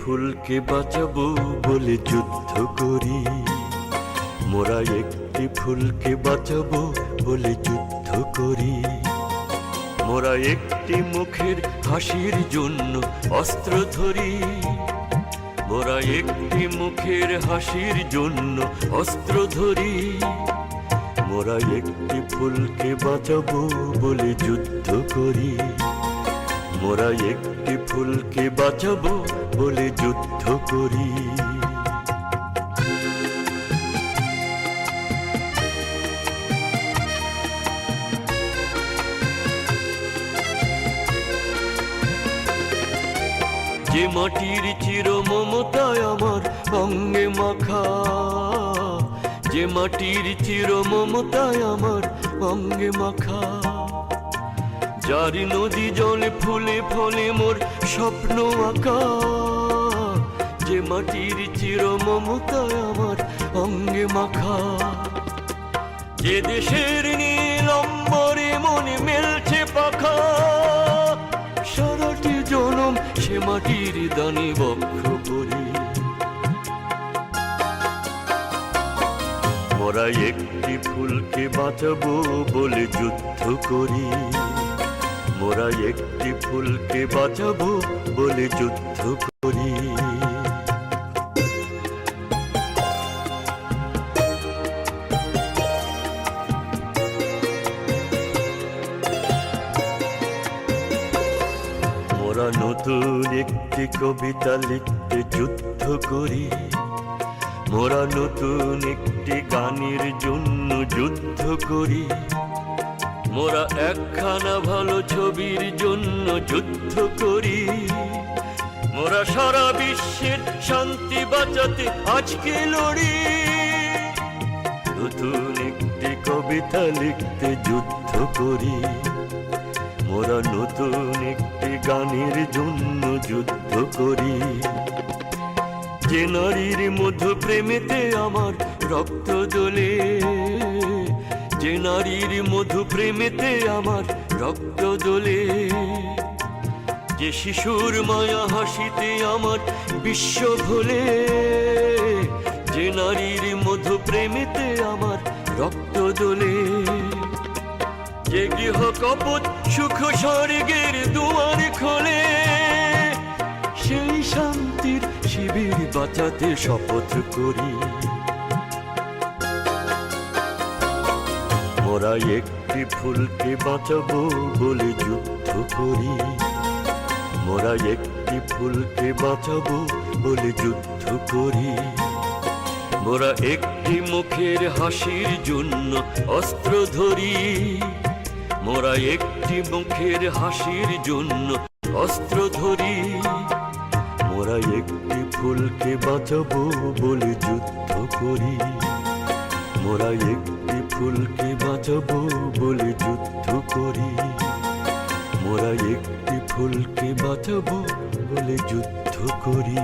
ফুলকে বাঁচাবো বলে যুদ্ধ করি, মোরা একটি ফুলকে বাঁচাবো বলে যুদ্ধ করি। মোরা একটি মুখের হাসির জন্য অস্ত্র ধরি, মোরা একটি মুখের হাসির জন্য অস্ত্র ধরি। মোরা একটি ফুলকে বাঁচাবো বলে যুদ্ধ করি, মোরা একটি ফুলকে বাঁচাবো বলে যুদ্ধ করি। যে মাটির চির মমতায় আমার অঙ্গে মাখা, যে মাটির চির মমতায় আমার অঙ্গে মাখা, যার নদী জলে ফুলে ফলে মোর স্বপ্ন আঁকা। যে মাটির চির মমতায় আমার অঙ্গে মাখা, যে দেশের নীল অম্বরে মনে মেলছে পাখা। সারাটি জনম সে মাটির দানে বক্ষ করি। মোরা একটি ফুলকে বাঁচাবো বলে যুদ্ধ করি, মোরা একটি ফুলকে বাঁচাবো বলে যুদ্ধ করি। মোরা নতুন একটি কবিতা লিখতে যুদ্ধ করি, মোরা নতুন একটি গানের জন্য যুদ্ধ করি। মোরা একখানা ভালো ছবির জন্য যুদ্ধ করি। মোরা সারা বিশ্বের শান্তি বাঁচাতে আজকে লড়ি। নতুন একটি কবিতা লিখতে যুদ্ধ করি, মোরা নতুন একটি গানের জন্য যুদ্ধ করি। যে নারীর মধু প্রেমেতে আমার রক্ত দোলে, যে নারীর মধু প্রেমেতে আমার রক্ত দোলে। যে শিশুর মায়া হাসিতে আমার বিশ্ব ভোলে, যে নারীর মধু প্রেমেতে আমার রক্ত দোলে। যে গৃহ কপট সুখ স্বর্গের দুয়ার খোলে, সেই শান্তির শিবির বাঁচাতে শপথ করি। মোরা একটি ফুলকে বাঁচাবো বলে যুদ্ধ করি, মোরা একটি ফুলকে বাঁচাবো বলে যুদ্ধ করি। মোরা একটি মুখের হাসির জন্য অস্ত্র ধরি, মোরা একটি মুখের হাসির জন্য অস্ত্র ধরি। মোরা একটি ফুলকে বাঁচাবো বলে যুদ্ধ করি, মোরা একটি ফুলকে বাঁচাবো বলে যুদ্ধ করি। মোরা একটি ফুলকে বাঁচাবো বলে যুদ্ধ করি।